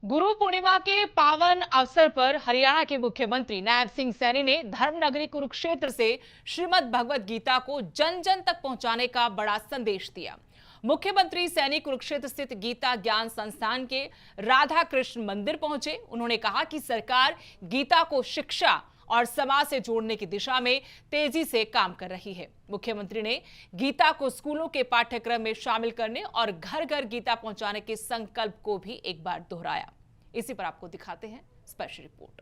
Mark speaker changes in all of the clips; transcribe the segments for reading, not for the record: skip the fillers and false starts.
Speaker 1: गुरु पूर्णिमा के पावन अवसर पर हरियाणा के मुख्यमंत्री नायब सिंह सैनी ने धर्मनगरी कुरुक्षेत्र से श्रीमद् भगवद गीता को जन जन तक पहुंचाने का बड़ा संदेश दिया। मुख्यमंत्री सैनी कुरुक्षेत्र स्थित गीता ज्ञान संस्थान के राधा कृष्ण मंदिर पहुंचे। उन्होंने कहा कि सरकार गीता को शिक्षा और समाज से जोड़ने की दिशा में तेजी से काम कर रही है। मुख्यमंत्री ने गीता को स्कूलों के पाठ्यक्रम में शामिल करने और घर घर गीता पहुंचाने के संकल्प को भी एक बार दोहराया। इसी पर आपको दिखाते हैं स्पेशल रिपोर्ट।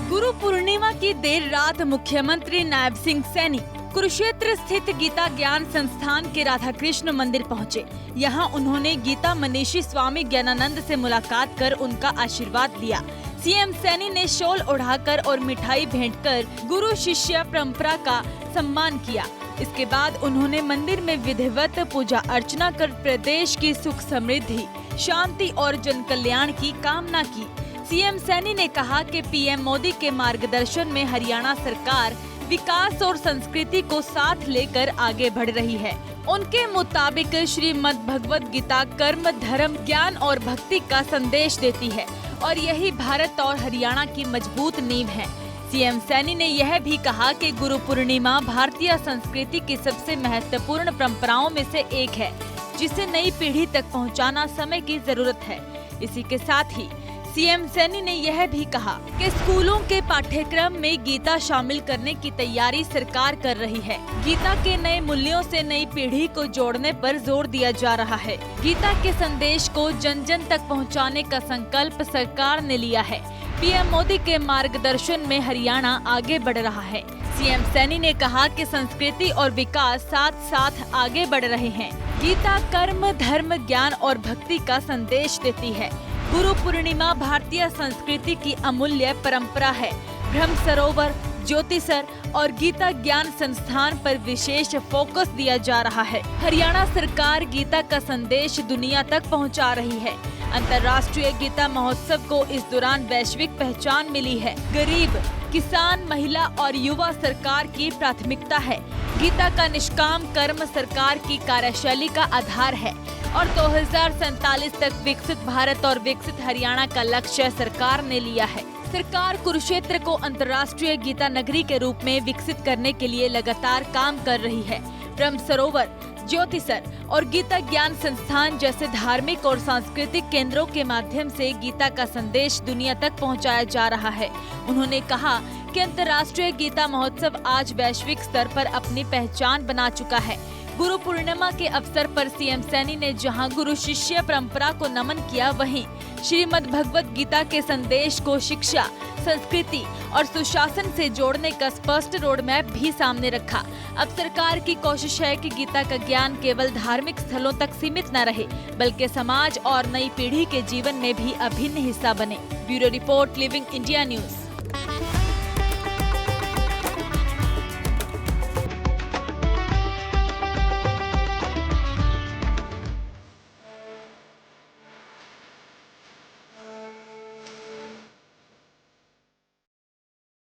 Speaker 2: गुरु पूर्णिमा की देर रात मुख्यमंत्री नायब सिंह सैनी कुरुक्षेत्र स्थित गीता ज्ञान संस्थान के राधा कृष्ण मंदिर पहुंचे। यहां उन्होंने गीता मनीषी स्वामी ज्ञानानंद से मुलाकात कर उनका आशीर्वाद लिया। सीएम सैनी ने शॉल ओढ़ाकर और मिठाई भेंटकर गुरु शिष्य परंपरा का सम्मान किया। इसके बाद उन्होंने मंदिर में विधिवत पूजा अर्चना कर प्रदेश की सुख समृद्धि, शांति और जन कल्याण की कामना की। सीएम सैनी ने कहा कि पीएम मोदी के मार्गदर्शन में हरियाणा सरकार विकास और संस्कृति को साथ लेकर आगे बढ़ रही है। उनके मुताबिक श्रीमद् भगवद गीता कर्म, धर्म, ज्ञान और भक्ति का संदेश देती है और यही भारत और हरियाणा की मजबूत नींव है। सीएम सैनी ने यह भी कहा कि गुरु पूर्णिमा भारतीय संस्कृति की सबसे महत्वपूर्ण परंपराओं में से एक है, जिसे नई पीढ़ी तक पहुंचाना समय की जरूरत है। इसी के साथ ही सीएम सैनी ने यह भी कहा कि स्कूलों के पाठ्यक्रम में गीता शामिल करने की तैयारी सरकार कर रही है। गीता के नए मूल्यों से नई पीढ़ी को जोड़ने पर जोर दिया जा रहा है। गीता के संदेश को जन जन तक पहुंचाने का संकल्प सरकार ने लिया है। पीएम मोदी के मार्गदर्शन में हरियाणा आगे बढ़ रहा है। सीएम सैनी ने कहा कि संस्कृति और विकास साथ साथ आगे बढ़ रहे हैं। गीता कर्म, धर्म, ज्ञान और भक्ति का संदेश देती है। गुरु पूर्णिमा भारतीय संस्कृति की अमूल्य परंपरा है। ब्रह्म सरोवर, ज्योतिसर और गीता ज्ञान संस्थान पर विशेष फोकस दिया जा रहा है। हरियाणा सरकार गीता का संदेश दुनिया तक पहुंचा रही है। अंतर्राष्ट्रीय गीता महोत्सव को इस दौरान वैश्विक पहचान मिली है। गरीब, किसान, महिला और युवा सरकार की प्राथमिकता है। गीता का निष्काम कर्म सरकार की कार्यशैली का आधार है और 2047 तक विकसित भारत और विकसित हरियाणा का लक्ष्य सरकार ने लिया है। सरकार कुरुक्षेत्र को अंतर्राष्ट्रीय गीता नगरी के रूप में विकसित करने के लिए लगातार काम कर रही है। ब्रह्म सरोवर, ज्योतिसर और गीता ज्ञान संस्थान जैसे धार्मिक और सांस्कृतिक केंद्रों के माध्यम से गीता का संदेश दुनिया तक पहुंचाया जा रहा है। उन्होंने कहा कि अंतर्राष्ट्रीय गीता महोत्सव आज वैश्विक स्तर पर अपनी पहचान बना चुका है। गुरु पूर्णिमा के अवसर पर सीएम सैनी ने जहां गुरु शिष्य परंपरा को नमन किया, वहीं श्रीमद् भगवद गीता के संदेश को शिक्षा, संस्कृति और सुशासन से जोड़ने का स्पष्ट रोड मैप भी सामने रखा। अब सरकार की कोशिश है कि गीता का ज्ञान केवल धार्मिक स्थलों तक सीमित न रहे, बल्कि समाज और नई पीढ़ी के जीवन में भी अभिन्न हिस्सा बने। Bureau report, living India news.